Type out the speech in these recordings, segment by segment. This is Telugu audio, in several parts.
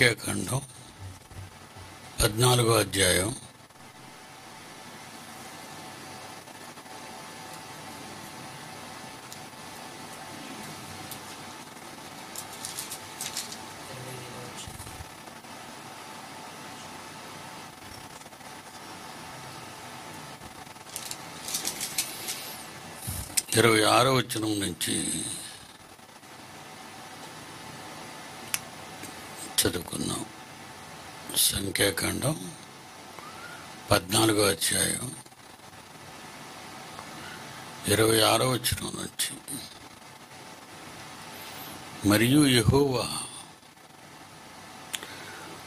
సంఖ్యాకాండం 14వ అధ్యాయం 26వ వచనం నుంచి చదువుకుందాం. సంఖ్యాకాండం 14వ అధ్యాయం 26వ వచనం నుంచి. మరియు యెహోవా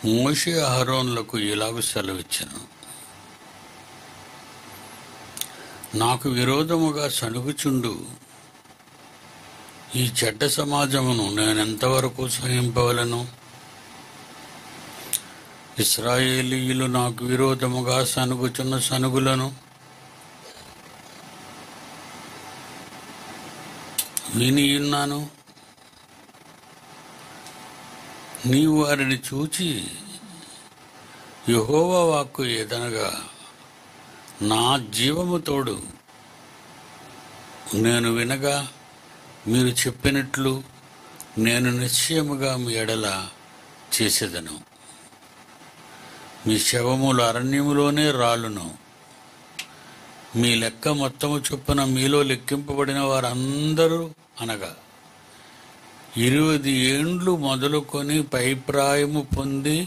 మోషే అహరోనులకు ఇలాగ సెలవిచ్చెను, నాకు విరోధముగా సణుగుచుండు ఈ చెడ్డ సమాజమును నేనెంతవరకు సహింపవలను? ఇశ్రాయేలీయులు నాకు విరోధముగా సణుగుచున్న సణుగులను వినియున్నాను. నీవు వారిని చూచి యెహోవా వాక్కు ఏదనగా, నా జీవము తోడు నేను వినగా మీరు చెప్పినట్లు నేను నిశ్చయముగా మీ ఎడల చేసేదను. మీ శవములు అరణ్యములోనే రాలును. మీ లెక్క మొత్తము చొప్పున మీలో లెక్కింపబడిన వారందరూ అనగా 20 ఏండ్లు మొదలుకొని పైప్రాయము పొంది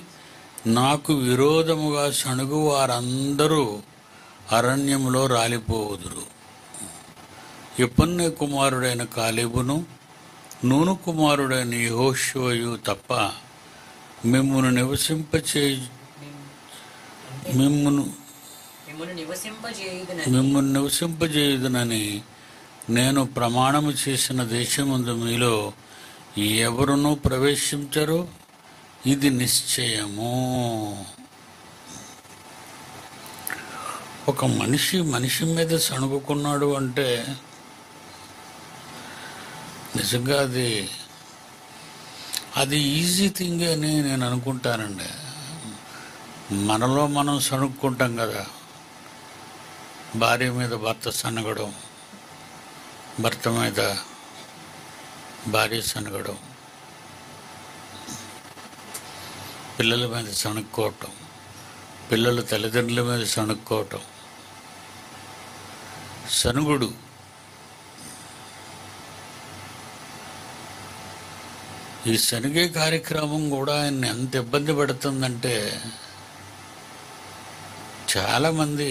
నాకు విరోధముగా సణుగు వారందరూ అరణ్యములో రాలిపోవుదురు. యెఫున్నె కుమారుడైన కాలేబును నూను కుమారుడైన యెహోషువయు తప్ప మిమ్మును నివసింపజేయుదునని నేను ప్రమాణము చేసిన దేశమందు మీలో ఎవరునూ ప్రవేశించరు. ఇది నిశ్చయము. ఒక మనిషి మీద సణుగుకున్నాడు అంటే నిజంగా అది ఈజీ థింగ్ అని నేను అనుకుంటానండి. మనలో మనం సణుక్కుంటాం కదా. భార్య మీద భర్త సనగడం, భర్త మీద భార్య సనగడం, పిల్లల మీద సణుక్కోవటం, పిల్లలు తల్లిదండ్రుల మీద సణుక్కోవటం. సనుగుడు ఈ శనిగే కార్యక్రమం కూడా ఆయన ఎంత ఇబ్బంది పెడుతుందంటే, చాలామంది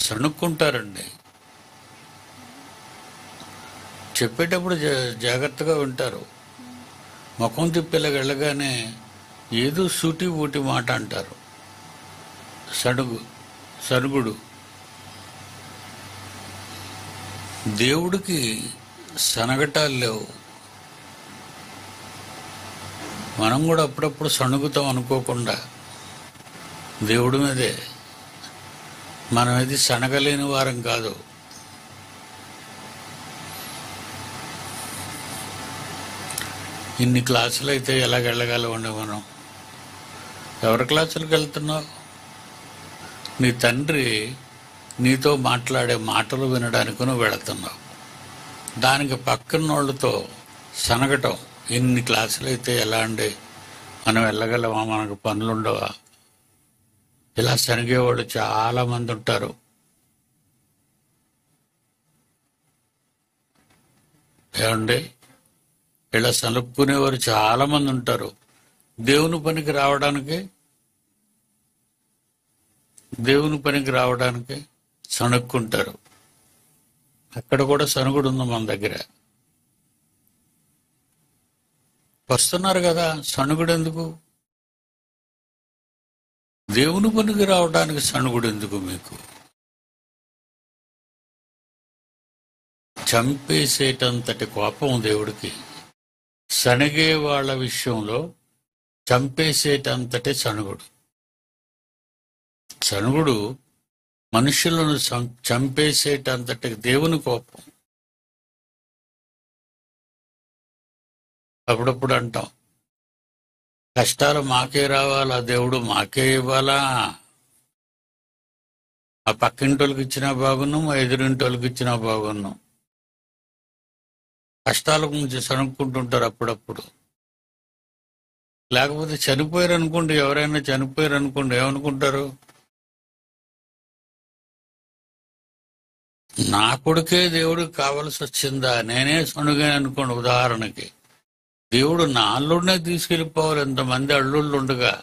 సణుక్కుంటారండి. చెప్పేటప్పుడు జాగ్రత్తగా వింటారు. ముఖం తిప్పేలా వెళ్ళగానే ఏదో సూటి ఊటి మాట అంటారు. సణుగుడు. దేవుడికి సనగటాలు లేవు. మనం కూడా అప్పుడప్పుడు సణుగుతాం అనుకోకుండా దేవుడి మీదే. మనం ఇది సనగలేని వారం కాదు. ఇన్ని క్లాసులు అయితే ఎలాగెళ్ళగలవండి మనం? ఎవరి క్లాసులకు వెళ్తున్నావు? నీ తండ్రి నీతో మాట్లాడే మాటలు వినడానికి నువ్వు వెళుతున్నావు. దానికి పక్కన వాళ్ళతో సనగటం. ఇన్ని క్లాసులు అయితే ఎలా అండి? మనం వెళ్ళగలమా? మనకు పనులుండవా? ఇలా సనిగేవాళ్ళు చాలామంది ఉంటారు. ఏమండి, ఇలా సనుక్కునేవారు చాలామంది ఉంటారు. దేవుని పనికి రావడానికి సణుక్కుంటారు. అక్కడ కూడా సనుగుడు ఉంది మన దగ్గర. వస్తున్నారు కదా, సణుగుడు ఎందుకు? దేవుని పనికి రావడానికి సణుగుడు ఎందుకు మీకు? చంపేసేటంతటి కోపం దేవుడికి. సణిగే వాళ్ళ విషయంలో చంపేసేటంతటి సణుగుడు మనుషులను చంపేసేటంతటి దేవుని కోపం. అప్పుడప్పుడు అంటాం, కష్టాలు మాకే రావాలా, దేవుడు మాకే ఇవ్వాలా? ఆ పక్కింటి వాళ్ళకి ఇచ్చినా బాగున్నాం, ఆ ఎదురింటి వాళ్ళకి ఇచ్చినా బాగున్నాం. కష్టాల గురించి సనుక్కుంటుంటారు అప్పుడప్పుడు. లేకపోతే చనిపోయారు అనుకోండి, ఎవరైనా చనిపోయారు అనుకోండి, ఏమనుకుంటారు? నా కొడుకే దేవుడికి కావలసి వచ్చిందా, నేనే సనుగాను అనుకోండి. ఉదాహరణకి దేవుడు నా అల్లుడినే తీసుకెళ్ళిపోవాలి, ఎంతమంది అల్లుళ్ళు ఉండగా.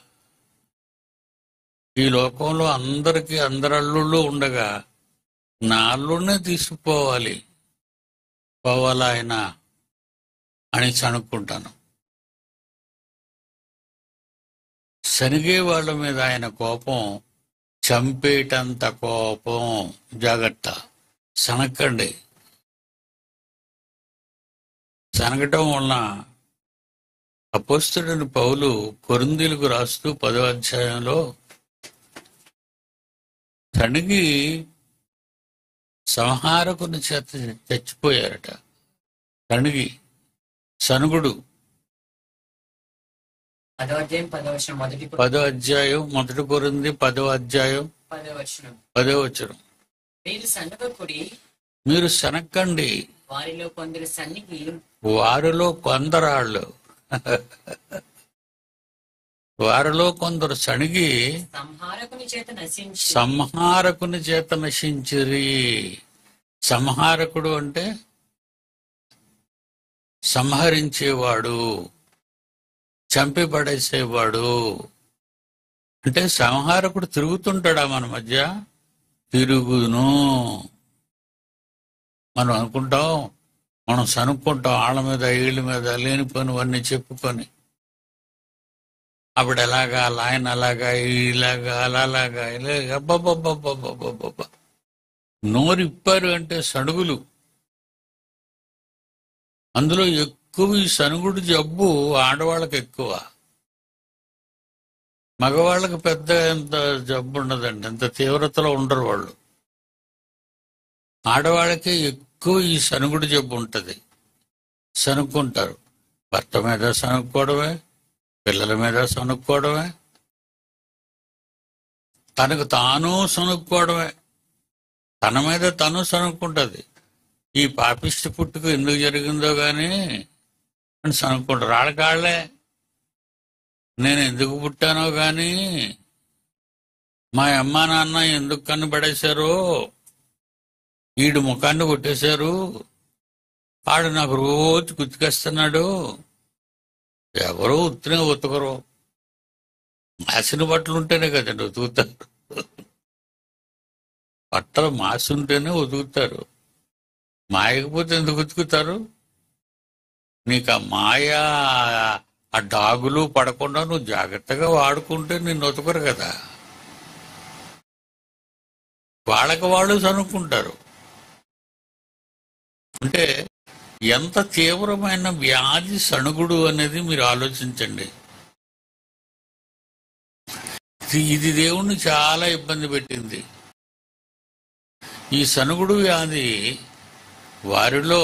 ఈ లోకంలో అందరికీ అందరి అల్లుళ్ళు ఉండగా నా అల్లుడినే తీసుకుపోవాలి పోవాలా ఆయన అని అనుకుంటాను. సనిగే వాళ్ళ మీద ఆయన కోపం చంపేటంత కోపం. జాగ్రత్త, సనక్కండి. సనగటం వలన అపోస్తలుడైన పౌలు కొరింథీయులకు రాస్తూ 10వ అధ్యాయంలో సనిగి సంహారకుని చేత చచ్చిపోయారట. సనిగి, సనుగుడు. 10వ అధ్యాయం 10వ వచనం. 10వ అధ్యాయం 1 కొరింథీ 10వ అధ్యాయం 10వ వచనం. మీరు సనగకుడి, మీరు సనక్కండి, వారిలో కొందరు సన్నిగి, వారిలో కొందరాళ్ళు వారిలో కొందరు సణిగి సంహారకుని చేత నశించిరి. సంహారకుడు అంటే సంహరించేవాడు, చంపి పడేసేవాడు. అంటే సంహారకుడు తిరుగుతుంటాడా మన మధ్య? తిరుగును. మనం అనుకుంటాం, మనం సనుక్కుంటాం వాళ్ళ మీద వీళ్ళ మీద లేనిపోనివన్నీ చెప్పుకొని. అప్పుడు ఎలాగా, ఆయన అలాగా, ఇలాగా, అలాగా, ఇలాగా, అబ్బబ్బబ్బబ్బబ్బబ్బబ్బ. నోరిప్పారు అంటే సణుగులు. అందులో ఎక్కువ ఈ సనుగుడు జబ్బు ఆడవాళ్ళకి ఎక్కువ, మగవాళ్ళకి పెద్ద ఎంత జబ్బు ఉండదండి, ఎంత తీవ్రతలో ఉండరు వాళ్ళు. ఆడవాళ్ళకే ఎక్కువ ఈ సనుగుడు జబ్బు ఉంటుంది. సనుక్కుంటారు. భర్త మీద సనుక్కోవడమే, పిల్లల మీద సనుక్కోవడమే, తనకు తాను సనుక్కోవడమే, తన మీద తను సనుక్కుంటుంది. ఈ పాపిష్టి పుట్టుక ఎందుకు జరిగిందో గాని అని సనుక్కుంటారు. ఆడకాళ్లే నేను ఎందుకు పుట్టానో గాని, మా అమ్మా నాన్న ఎందుకు కన్ను పడేశారో, ఈడు ముఖాన్ని కొట్టేశారు, ఆడు నాకు రోజు గుర్తుకొస్తున్నాడు. ఎవరో ఉత్తినే ఉతకరు, మాసిన బట్టలు ఉంటేనే కదండి ఉతుకుతారు. బట్టలు మాసి ఉంటేనే ఉతుకుతారు, మాయకపోతే ఎందుకు ఉతుకుతారు? నీకు ఆ మాయ, ఆ డాగులు పడకుండా నువ్వు జాగ్రత్తగా వాడుకుంటే నిన్ను ఉతకరు కదా. వాళ్ళకి వాళ్ళు సనుక్కుంటారు. అంటే ఎంత తీవ్రమైన వ్యాధి సణుగుడు అనేది మీరు ఆలోచించండి. ఇది దేవుణ్ణి చాలా ఇబ్బంది పెట్టింది. ఈ సణుగుడు వ్యాధి వారిలో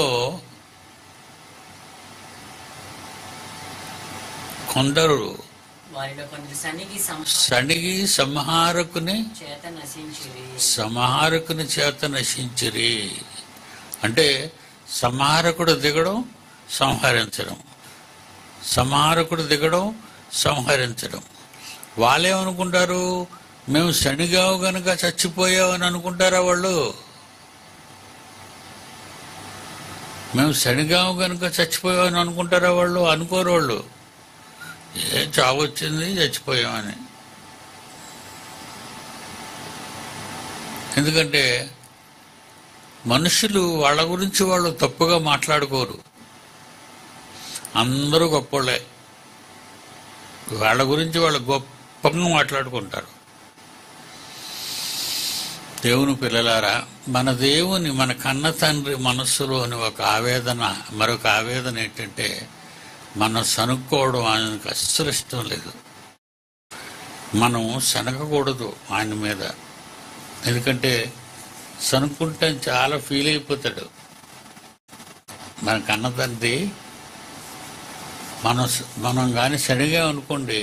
కొందరు సణిగి సంహారకుని చేత నశించిరి. అంటే సంహారకుడు దిగడం, సంహరించడం, సంహారకుడు దిగడం, సంహరించడం. వాళ్ళేమనుకుంటారు? మేము శనిగావు గనుక చచ్చిపోయామని అనుకుంటారా వాళ్ళు? మేము శనిగావు గనుక చచ్చిపోయామని అనుకుంటారా వాళ్ళు? అనుకోరు వాళ్ళు. ఏం చావు వచ్చింది, చచ్చిపోయామని. ఎందుకంటే మనుషులు వాళ్ళ గురించి వాళ్ళు తప్పుగా మాట్లాడుకోరు. అందరూ గొప్పోళ్ళే. వాళ్ళ గురించి వాళ్ళు గొప్పగా మాట్లాడుకుంటారు. దేవుని పిల్లలారా, మన దేవుని, మన కన్న తండ్రి మనస్సులోని ఒక ఆవేదన, మరొక ఆవేదన ఏంటంటే మనం సనుక్కోవడం ఆయనకు అస్సలు ఇష్టం లేదు. మనం సనగకూడదు ఆయన మీద. ఎందుకంటే సనుక్కుంటే చాలా ఫీల్ అయిపోతాడు. మన కన్న తండ్రి మనం కానీ సరిగామనుకోండి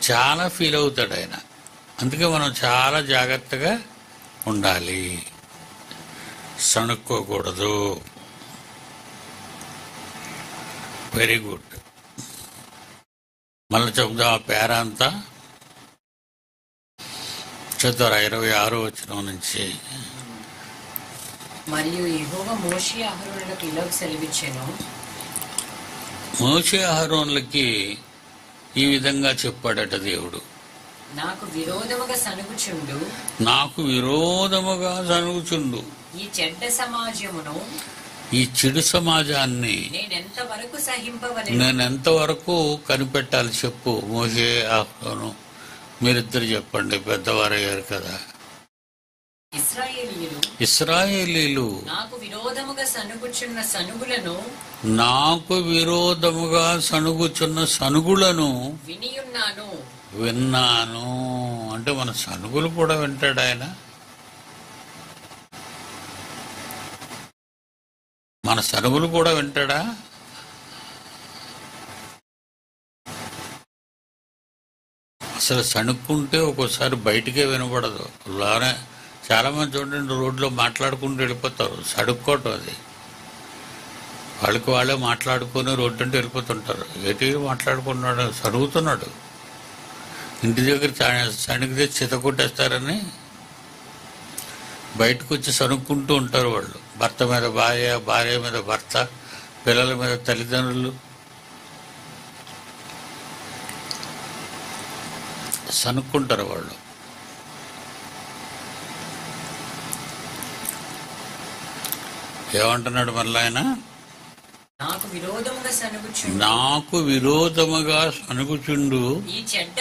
చాలా ఫీల్ అవుతాడు ఆయన. అందుకే మనం చాలా జాగ్రత్తగా ఉండాలి, సణుక్కోకూడదు. Very good. మళ్ళీ చెప్దాం ఆ పేర అంతా. చదువురా 26వ వచనం నుంచి. మరియు యెహోవా మోషే అహరోనులకు ఇలాగ సెలవిచ్చెను. మోషే అహరోనులకి ఈ విధంగా చెప్పాడట దేవుడు, నాకు విరోధముగా సనుగుచుండు నాకు విరోధముగా సనుగుచుండు ఈ చెడ్డ సమాజమును ఈ చెడు సమాజాన్ని నేనెంత వరకు సహింపవలెను. నేను ఎంతవరకు కనిపెట్టాలి చెప్పు. మోషే అహరోను మీరిద్దరు చెప్పండి, పెద్దవారయ్యారు కదా. ఇశ్రాయేలీలు నాకు విరోధముగా సనుగుచున్న సనుగులను నాకు విరోధముగా సనుగుచున్న సనుగులను విన్నాను. అంటే మన సనుగులు కూడా వింటాడు ఆయన. మన సనుగులు కూడా వింటాడా? అసలు సణుక్కుంటే ఒక్కోసారి బయటికే వినపడదు. లోనే చాలామంది చూడండి రోడ్లో మాట్లాడుకుంటూ వెళ్ళిపోతారు. సడుక్కోవటం అది. వాళ్ళకి వాళ్ళే మాట్లాడుకొని రోడ్డు అంటే వెళ్ళిపోతుంటారు. ఏటి మాట్లాడుకున్నాడు, సడుగుతున్నాడు. ఇంటి దగ్గర సణిగితే చితకొట్టేస్తారని బయటకు వచ్చి సణుక్కుంటూ ఉంటారు వాళ్ళు. భర్త మీద భార్య, భార్య మీద భర్త, పిల్లల మీద తల్లిదండ్రులు సనుక్కుంటారు వాళ్ళు. ఏమంటున్నాడు మళ్ళీ ఆయన? నాకు విరోధముగా సనుగుచుండు ఈ చెడ్డ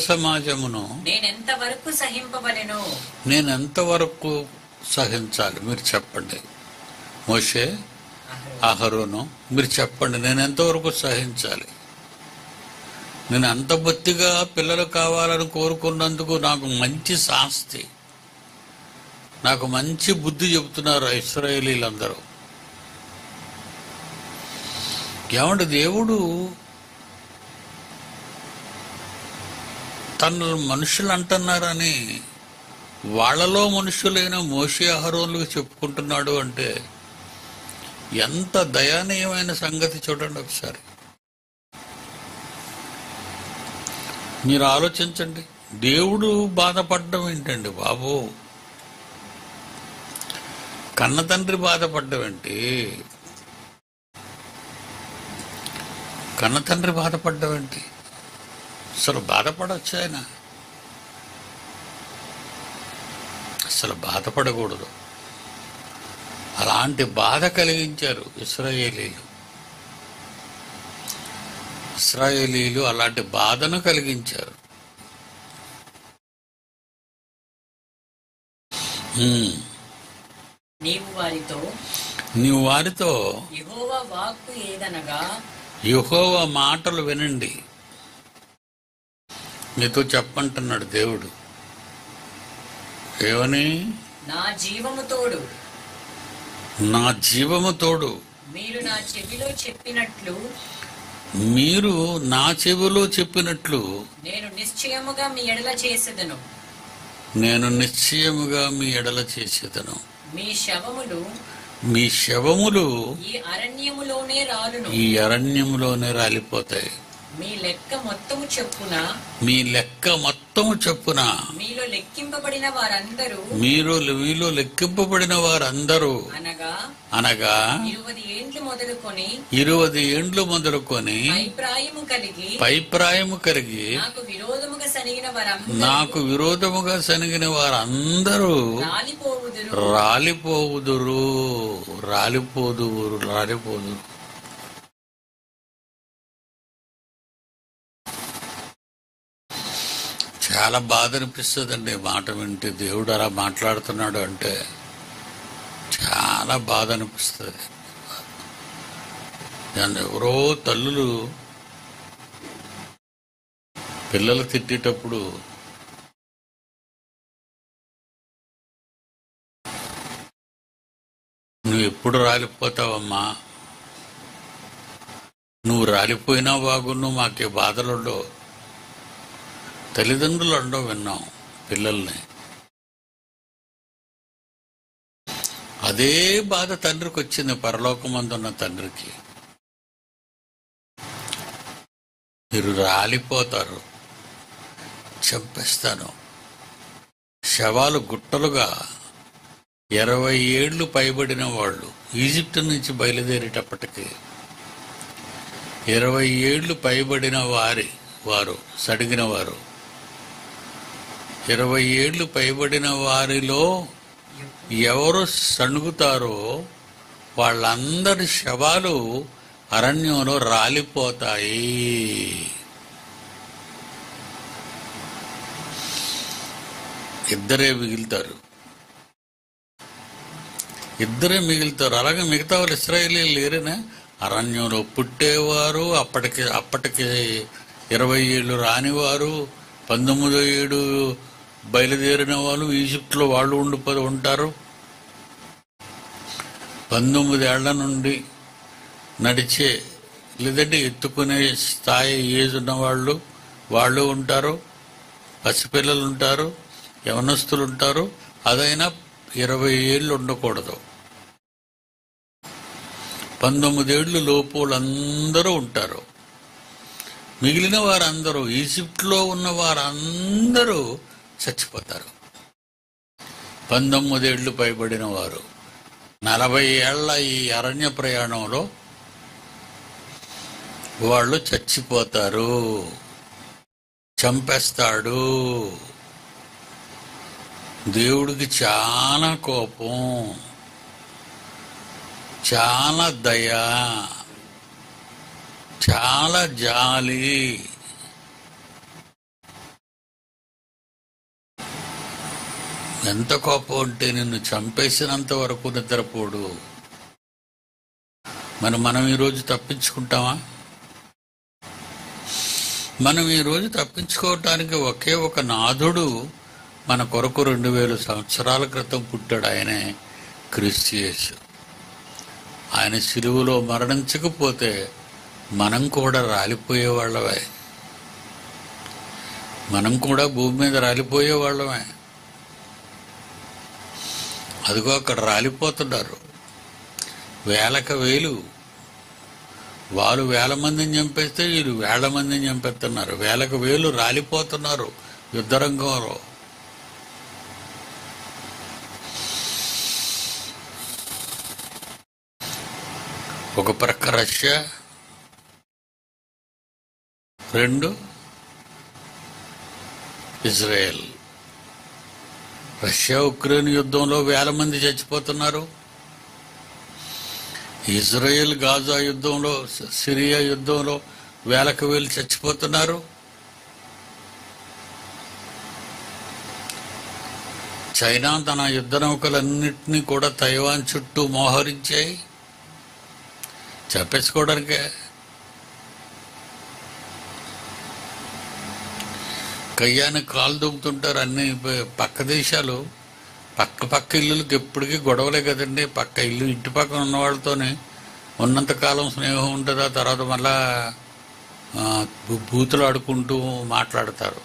సమాజమును నేనెంతవరకు సహింపవలెను. నేనెంతవరకు సహించాలి? మీరు చెప్పండి. మోషే అహరోను మీరు చెప్పండి, నేను ఎంతవరకు సహించాలి? నేను అంత బొత్తిగా పిల్లలు కావాలని కోరుకున్నందుకు నాకు మంచి శాస్తి, నాకు మంచి బుద్ధి చెబుతున్నారు ఇశ్రాయేలీలందరూ. ఏమంటే దేవుడు తన మనుషులు అంటున్నారని వాళ్ళలో మనుషులైన మోషే అహరోనులకు చెప్పుకుంటున్నాడు అంటే ఎంత దయానీయమైన సంగతి చూడండి ఒకసారి. మీరు ఆలోచించండి. దేవుడు బాధపడడం ఏంటండి బాబు? కన్న తండ్రి బాధపడ్డం ఏంటి? కన్న తండ్రి బాధపడ్డం ఏంటి? అసలు బాధపడచ్చు ఆయన? అసలు బాధపడకూడదు. అలాంటి బాధ కలిగించారు ఇశ్రాయేలీలు అలాంటి బాధను కలిగించారు. నీవు వారితో యెహోవా వాక్కు ఏదనగా యెహోవా మాటలు వినండి. నీతో చెప్పంటున్నాడు దేవుడు. ఏమని? నా జీవము తోడు మీరు నా చెవిలో చెప్పినట్లు నేను నిశ్చయముగా మీ ఎడల చేసేదను. మీ శవములు ఈ అరణ్యములోనే రాలిపోతాయి. మీ లెక్క మొత్తము చెప్పున మీలో లెక్కింపబడిన వారందరూ అనగా 20 ఏండ్లు మొదలుకొని పైప్రాయము కలిగి నాకు విరోధముగా సనిగిన వారందరూ రాలిపోదురు. చాలా బాధ అనిపిస్తుందండి మాట వింటే. దేవుడు అలా మాట్లాడుతున్నాడు అంటే చాలా బాధ అనిపిస్తుంది. ఎవరో తల్లులు పిల్లలు తిట్టేటప్పుడు నువ్వు ఎప్పుడు రాలిపోతావమ్మా, నువ్వు రాలిపోయినా బాగున్ను, మాకే బాధలుండవు. తల్లిదండ్రులు అండవు విన్నాం పిల్లల్ని. అదే బాధ తండ్రికి వచ్చింది, పరలోకమందున్న తండ్రికి. మీరు రాలిపోతారు, చంపేస్తాను. శవాలు గుట్టలుగా 20 ఏళ్లు పైబడిన వాళ్ళు ఈజిప్ట్ నుంచి బయలుదేరేటప్పటికి 20 ఏళ్లు పైబడిన వారు సడిగిన వారు 20 ఏళ్లు పైబడిన వారిలో ఎవరు సణుగుతారో వాళ్ళందరి శవాలు అరణ్యంలో రాలిపోతాయి. ఇద్దరే మిగులుతారు. అలాగే మిగతా వాళ్ళు ఇశ్రాయేలీయులు లేరనే. అరణ్యంలో పుట్టేవారు, అప్పటికి 20 ఏళ్ళు రానివారు, 19వ ఏడు బయలుదేరిన వాళ్ళు ఈజిప్ట్లో వాళ్ళు ఉంటారు. 19 ఏళ్ల నుండి నడిచే లేదంటే ఎత్తుకునే స్థాయి ఏజ్ ఉన్న వాళ్ళు ఉంటారు. పసిపిల్లలు ఉంటారు, యవనస్తులు ఉంటారు. అదైనా 20 ఏళ్ళు ఉండకూడదు. 19 ఏళ్ళు లోపు వాళ్ళందరూ ఉంటారు. మిగిలిన వారందరూ, ఈజిప్ట్లో ఉన్న వారందరూ చచ్చిపోతారు. 19 ఏళ్లు పైబడిన వారు 40 ఏళ్ల ఈ అరణ్య ప్రయాణంలో వాళ్ళు చచ్చిపోతారు. చంపేస్తాడు. దేవుడికి చాలా కోపం, చాలా దయ, చాలా జాలి. ఎంత కోపం అంటే నిన్ను చంపేసినంత వరకు నిద్రపోడు. మనం ఈరోజు తప్పించుకుంటామా? మనం ఈరోజు తప్పించుకోవటానికి ఒకే ఒక నాథుడు మన కొరకు 2000 సంవత్సరాల క్రితం పుట్టాడు. ఆయనే క్రీస్తు యేసు. ఆయన సిలువలో మరణించకపోతే మనం కూడా రాలిపోయేవాళ్ళమే. మనం కూడా భూమి మీద రాలిపోయేవాళ్ళమే. అదిగో అక్కడ రాలిపోతున్నారు వేలకు వేలు. వాళ్ళు 1000 మందిని చంపేస్తే వీళ్ళు 1000 మందిని చంపేస్తున్నారు. వేలకు వేలు రాలిపోతున్నారు యుద్ధరంగంలో. ఒక ప్రక్క రష్యా, 2 ఇజ్రాయెల్. రష్యా ఉక్రెయిన్ యుద్ధంలో 1000 మంది చచ్చిపోతున్నారు. ఇజ్రాయెల్ గాజా యుద్ధంలో, సిరియా యుద్ధంలో వేలకు వేలు చచ్చిపోతున్నారు. చైనా తన యుద్ధ నౌకలన్నింటినీ కూడా తైవాన్ చుట్టూ మోహరించాయి. చంపేసుకోవడానికే. కయ్యానికి కాలు దూకుతుంటారు అన్ని పక్క దేశాలు. పక్క ఇల్లులకి ఎప్పటికీ గొడవలే కదండి. పక్క ఇల్లు ఇంటి పక్కన ఉన్న వాళ్ళతోనే ఉన్నంతకాలం స్నేహం ఉంటుంది. ఆ తర్వాత మళ్ళా బూతులు ఆడుకుంటూ మాట్లాడతారు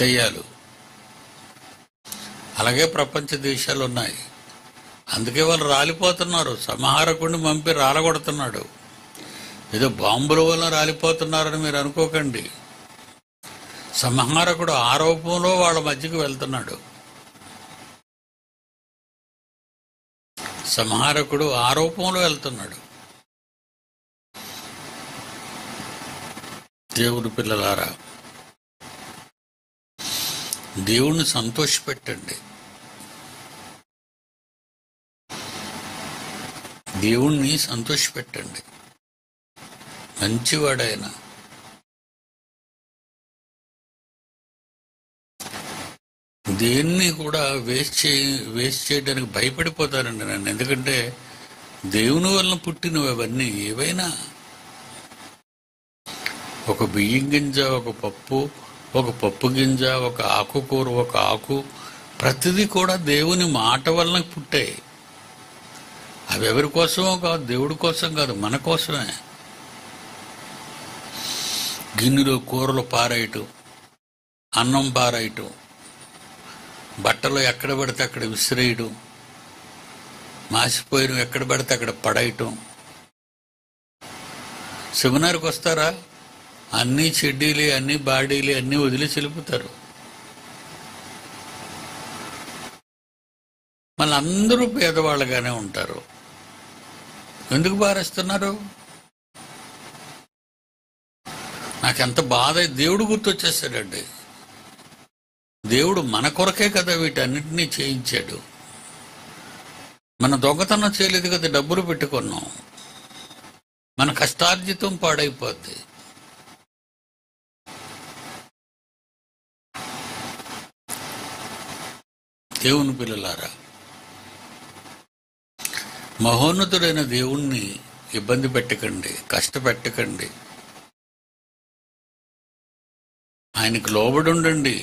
కయ్యాలు. అలాగే ప్రపంచ దేశాలు ఉన్నాయి. అందుకే వాళ్ళు రాలిపోతున్నారు. సంహారకుడిని పంపి రాలగొడుతున్నాడు. ఏదో బాంబుల వల్ల రాలిపోతున్నారని మీరు అనుకోకండి. సంహారకుడు ఆరోపంలో వాళ్ళ మధ్యకి వెళ్తున్నాడు. సంహారకుడు ఆరోపంలో వెళ్తున్నాడు. దేవుని పిల్లలారా, దేవుణ్ణి సంతోషపెట్టండి. దేవుణ్ణి సంతోషపెట్టండి. మంచివాడైన దేన్ని కూడా వేస్ట్ చేయడానికి భయపడిపోతారండి నన్ను. ఎందుకంటే దేవుని వలన పుట్టినవి అవన్నీ. ఏవైనా ఒక బియ్యం గింజ, ఒక పప్పు గింజ, ఒక ఆకుకూర, ఒక ఆకు, ప్రతిదీ కూడా దేవుని మాట వలన పుట్టాయి. అవి ఎవరి కోసమో కాదు, దేవుడి కోసం కాదు, మన కోసమే. గిన్నెలో కూరలు పారేయటం, అన్నం పారేయటం, బట్టలు ఎక్కడ పడితే అక్కడ విసిరేయడం, మాసిపోయిన ఎక్కడ పడితే అక్కడ పడేయటం. సెమినార్కి వస్తారా, అన్నీ చెడ్డీలు, అన్నీ బాడీలు అన్నీ వదిలేసి వెళ్ళిపోతారు. మళ్ళీ అందరూ పేదవాళ్ళగానే ఉంటారు. ఎందుకు పారేస్తున్నారు? నాకెంత బాధ. దేవుడు గుర్తొచ్చేస్తాడండి. దేవుడు మన కొరకే కదా వీటన్నిటినీ చేయించాడు. మన దొంగతనం చేయలేదు కదా, డబ్బులు పెట్టుకున్నాం. మన కష్టార్జితం పాడైపోద్ది. దేవుని పిల్లలారా, మహోన్నతుడైన దేవుణ్ణి ఇబ్బంది పెట్టకండి, కష్టపెట్టకండి. ఆయనకు లోబడి ఉండండి,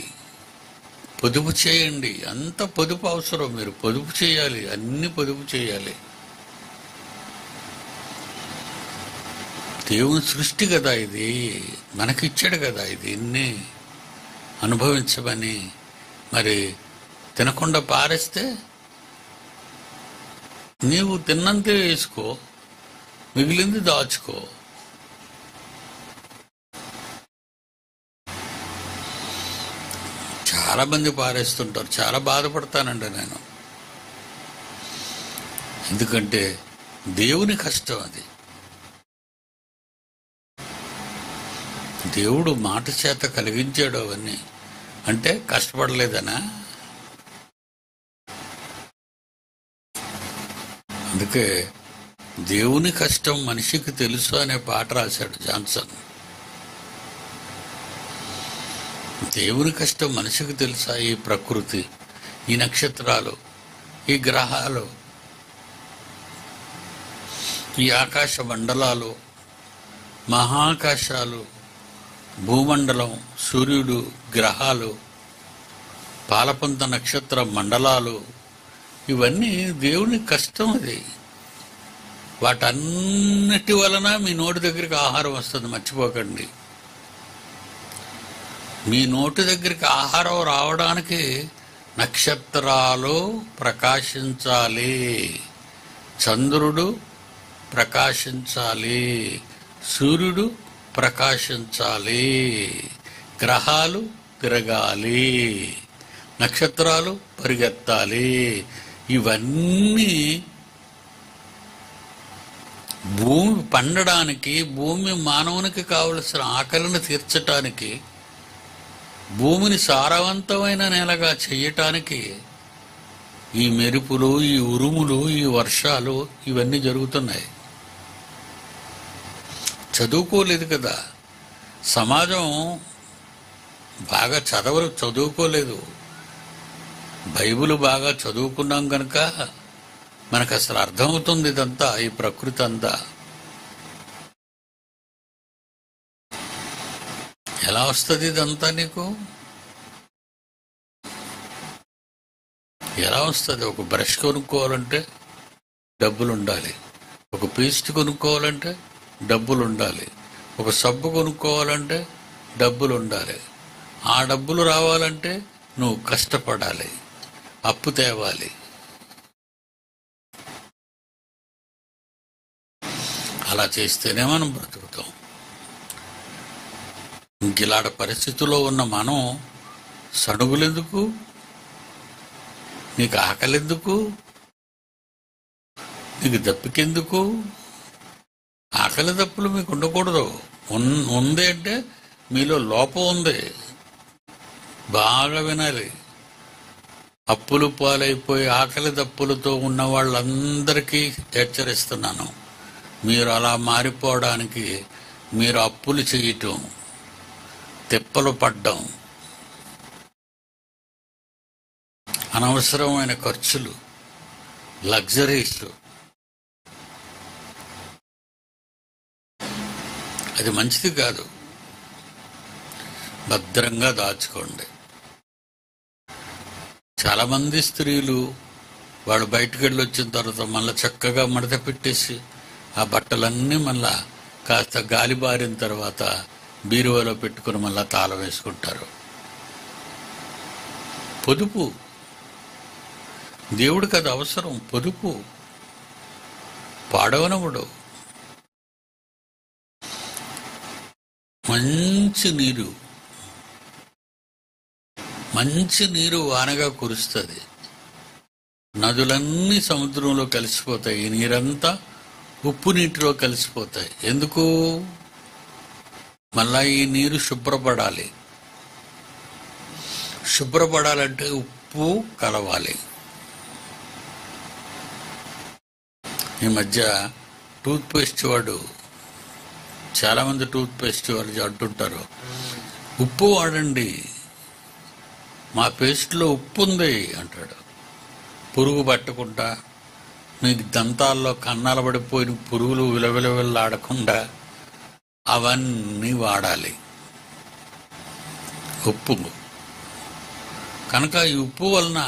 పొదుపు చేయండి. అంత పొదుపు అవసరం. మీరు పొదుపు చేయాలి, అన్ని పొదుపు చేయాలి. దేవుని సృష్టి కదా ఇది, మనకిచ్చాడు కదా ఇది, ఇన్ని అనుభవించమని. మరి తినకుండా పారేస్తే నీవు తిన్నంతే వేసుకో, మిగిలింది దాచుకో. చాలా మంది పారేస్తుంటారు. చాలా బాధపడతానండి నేను. ఎందుకంటే దేవుని కష్టం అది. దేవుడు మాట చేత కలిగించాడు అవన్నీ. అంటే కష్టపడలేదనా? అందుకే దేవుని కష్టం మనిషికి తెలుసు అనే పాట రాశాడు జాన్సన్. దేవుని కష్టం మనిషికి తెలుసా? ఈ ప్రకృతి, ఈ నక్షత్రాలు, ఈ గ్రహాలు, ఈ ఆకాశ మండలాలు, మహాకాశాలు, భూమండలం, సూర్యుడు, గ్రహాలు, పాలపంత నక్షత్ర మండలాలు, ఇవన్నీ దేవుని కష్టం. అది వాటన్నిటి వలన మీ నోటి దగ్గరికి ఆహారం వస్తుంది, మర్చిపోకండి. మీ నోటి దగ్గరికి ఆహారం రావడానికి నక్షత్రాలు ప్రకాశించాలి, చంద్రుడు ప్రకాశించాలి, సూర్యుడు ప్రకాశించాలి, గ్రహాలు తిరగాలి, నక్షత్రాలు పరిగెత్తాలి. ఇవన్నీ భూమి పండడానికి, భూమి మానవునికి కావలసిన ఆకలిని తీర్చటానికి, భూమిని సారవంతమైన నేలగా చేయటానికి ఈ మెరుపులు, ఈ ఉరుములు, ఈ వర్షాలు ఇవన్నీ జరుగుతున్నాయి. చదువుకోలేదు కదా సమాజం, బాగా చదువుకోలేదు. బైబిల్ బాగా చదువుకున్నాం కనుక మనకు అసలు అర్థమవుతుంది ఇదంతా, ఈ ప్రకృతి అంతా. ఎలా వస్తుంది ఇదంతా నీకు? ఎలా వస్తుంది? ఒక బ్రష్ కొనుక్కోవాలంటే డబ్బులు ఉండాలి, ఒక పేస్ట్ కొనుక్కోవాలంటే డబ్బులు ఉండాలి, ఒక సబ్బు కొనుక్కోవాలంటే డబ్బులు ఉండాలి. ఆ డబ్బులు రావాలంటే నువ్వు కష్టపడాలి, అప్పు తేవాలి. అలా చేస్తేనే మనం బ్రతుకుతాం. ఇంకిలాంటి పరిస్థితుల్లో ఉన్న మనం సణుగులెందుకు? నీకు ఆకలెందుకు? నీకు దప్పికెందుకు? ఆకలి దప్పులు మీకు ఉండకూడదు. ఉంది అంటే మీలో లోపం ఉంది. బాగా వినాలి. అప్పులు పాలైపోయి ఆకలి దప్పులతో ఉన్న వాళ్ళందరికీ హెచ్చరిస్తున్నాను, మీరు అలా మారిపోవడానికి మీరు అప్పులు చేయటం, తిప్పలు పడ్డం, అనవసరమైన ఖర్చులు, లగ్జరీస్, అది మంచిది కాదు. భద్రంగా దాచుకోండి. చాలామంది స్త్రీలు వాడు బయటకు వెళ్ళి వచ్చిన తర్వాత మళ్ళీ చక్కగా మడత పెట్టేసి ఆ బట్టలన్నీ మళ్ళా కాస్త గాలి బారిన తర్వాత బీరువాలో పెట్టుకుని మళ్ళా తాళం వేసుకుంటారు. పొదుపు దేవుడికి అది అవసరం. పొదుపు పాడవనవుడు. మంచి నీరు వానగా కురుస్తుంది. నదులన్నీ సముద్రంలో కలిసిపోతాయి. ఈ నీరంతా ఉప్పు నీటిలో కలిసిపోతాయి. ఎందుకు? మళ్ళా ఈ నీరు శుభ్రపడాలి. శుభ్రపడాలంటే ఉప్పు కలవాలి. ఈ మధ్య టూత్పేస్ట్ వాడు, చాలామంది టూత్పేస్ట్ వాళ్ళు అంటుంటారు, ఉప్పు వాడండి, మా పేస్ట్లో ఉప్పు ఉంది అంటాడు. పురుగు పట్టకుండా, మీకు దంతాల్లో కన్నాలు పడిపోయిన పురుగులు విలవిలవిల్లాడకుండా అవన్నీ వాడాలి ఉప్పు. కనుక ఈ ఉప్పు వలన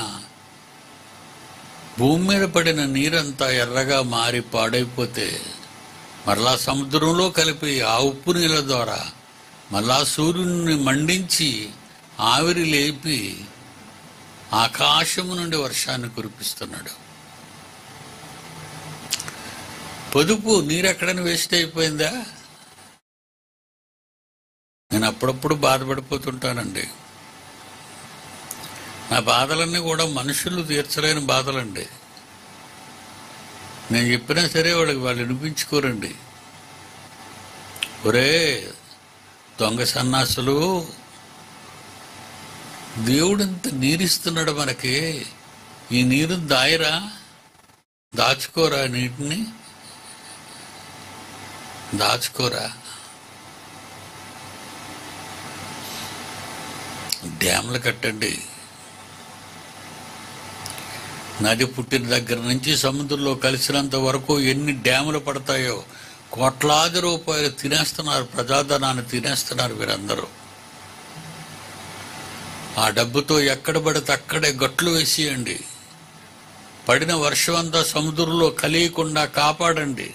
భూమి మీద పడిన నీరంతా ఎర్రగా మారి పాడైపోతే మరలా సముద్రంలో కలిపి ఆ ఉప్పు నీళ్ళ ద్వారా మళ్ళా సూర్యుని మండించి ఆవిరి లేపి ఆకాశము నుండి వర్షాన్ని కురిపిస్తున్నాడు. పొదుపు నీరెక్కడని వేస్ట్ అయిపోయిందా? నేను అప్పుడప్పుడు బాధపడిపోతుంటానండి. నా బాధలన్నీ కూడా మనుషులు తీర్చలేని బాధలండి. నేను చెప్పినా సరే వాళ్ళు వినిపించుకోరండి. ఒరే దొంగ సన్నాసులు, దేవుడు ఇంత నీరిస్తున్నాడు మనకి, ఈ నీరు దాయరా, దాచుకోరా, నీటిని దాచుకోరా. డ్యామ్లు కట్టండి. నది పుట్టిన దగ్గర నుంచి సముద్రంలో కలిసినంత వరకు ఎన్ని డ్యాములు పడతాయో, కోట్లాది రూపాయలు తినేస్తున్నారు, ప్రజాధనాన్ని తినేస్తున్నారు వీరందరూ. ఆ డబ్బుతో ఎక్కడ పడితే అక్కడే గట్లు వేసేయండి. పడిన వర్షం అంతా సముద్రంలో కలియకుండా కాపాడండి.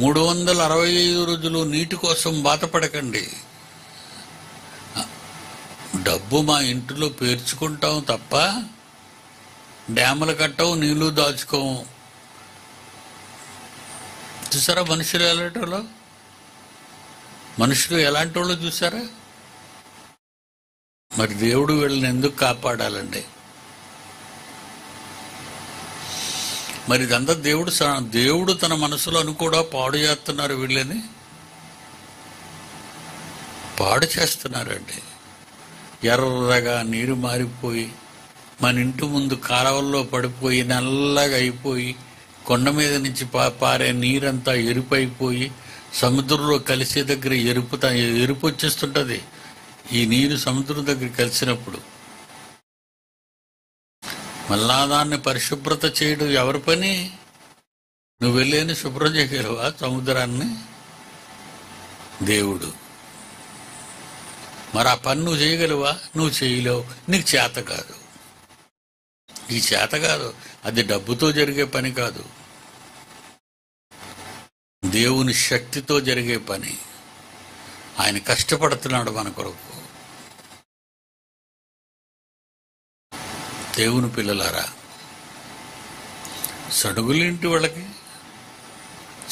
365 రోజులు నీటి కోసం బాధపడకండి. డబ్బు మా ఇంటిలో పేర్చుకుంటాం తప్ప డ్యాములు కట్టవు, నీళ్లు దాచుకోము. చూసారా మనుషులు ఎలాంటి వాళ్ళు? మనుషులు ఎలాంటి వాళ్ళు చూసారా? మరి దేవుడు వీళ్ళని ఎందుకు కాపాడాలండి? మరి ఇదంతా దేవుడు తన మనసులో కూడా పాడు చేస్తున్నారు. వీళ్ళని పాడు చేస్తున్నారండి. ఎర్రగా నీరు మారిపోయి మన ఇంటి ముందు కాలవల్లో పడిపోయి నల్లగా అయిపోయి, కొండ మీద నుంచి పారే నీరంతా ఎరుపైపోయి సముద్రంలో కలిసే దగ్గర ఎరుపు వచ్చేస్తుంటుంది. ఈ నీరు సముద్రం దగ్గర కలిసినప్పుడు మళ్ళా దాన్ని పరిశుభ్రత చేయడం ఎవరి పని? నువ్వు వెళ్ళేని శుభ్రం చేయగలవా సముద్రాన్ని? దేవుడు. మరి ఆ పని నువ్వు చేయగలవా? నువ్వు చేయలేవు, నీకు చేత కాదు. ఈ చేత కాదు, అది డబ్బుతో జరిగే పని కాదు, దేవుని శక్తితో జరిగే పని. ఆయన కష్టపడుతున్నాడు మన కొరకు. దేవుని పిల్లలారా, సడుగులేంటి వాళ్ళకి?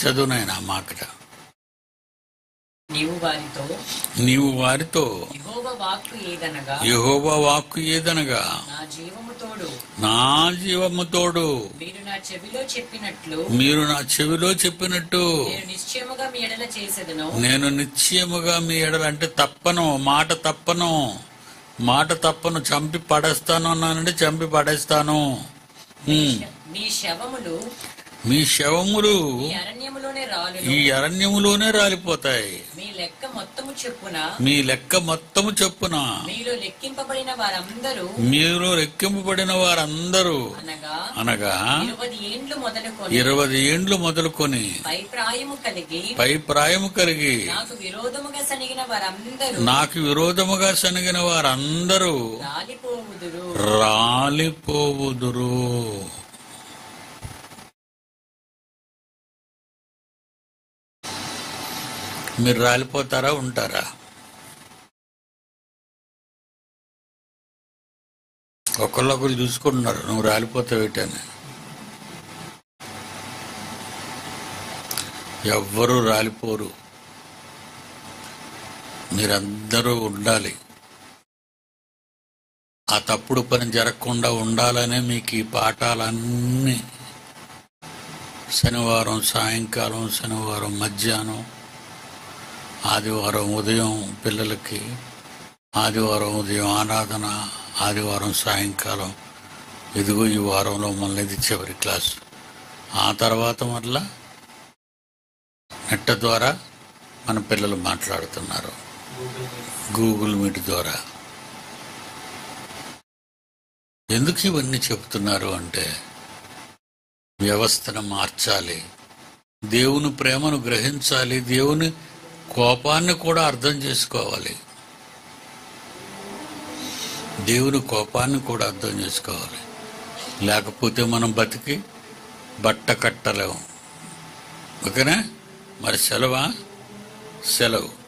చదువునైనా మాకట. నీవు వారితో యెహోవా వాక్కు ఏదనగా నా జీవము తోడు మీరు నా చెవిలో చెప్పినట్టు నేను నిశ్చయముగా మీ ఎడల, అంటే తప్పను, మాట తప్పను, చంపి పడేస్తాను అన్నానంటే చంపి పడేస్తాను. మీ శవములు ఈ అరణ్యములోనే రాలిపోతాయి. మీ లెక్క మొత్తము చొప్పున మీలో లెక్కింపబడిన వారందరూ అనగా 20 ఏండ్లు మొదలుకొని పై ప్రాయము కలిగి నాకు విరోధముగా సనిగిన వారందరూ రాలిపోవుదురు. మీరు రాలిపోతారా ఉంటారా? ఒకళ్ళొకరు చూసుకుంటున్నారు, నువ్వు రాలిపోతావేటని. ఎవ్వరూ రాలిపోరు. మీరందరూ ఉండాలి. ఆ తప్పుడు పని జరగకుండా ఉండాలనే మీకు ఈ పాఠాలన్నీ శనివారం సాయంకాలం, శనివారం మధ్యాహ్నం, ఆదివారం ఉదయం పిల్లలకి, ఆదివారం ఉదయం ఆరాధన, ఆదివారం సాయంకాలం. ఇదిగో ఈ వారంలో మళ్ళీ ఇది చివరి క్లాసు. ఆ తర్వాత మళ్ళా నెట్ ద్వారా మన పిల్లలు మాట్లాడుతున్నారు, గూగుల్ మీట్ ద్వారా. ఎందుకు ఇవన్నీ చెప్తున్నారు అంటే వ్యవస్థను మార్చాలి, దేవుని ప్రేమను గ్రహించాలి, దేవుని కోపాన్ని కూడా అర్థం చేసుకోవాలి. దేవుని కోపాన్ని కూడా అర్థం చేసుకోవాలి. లేకపోతే మనం బతికి బట్ట కట్టలేము. ఓకేనా? మరి సెలవా? సెలవు.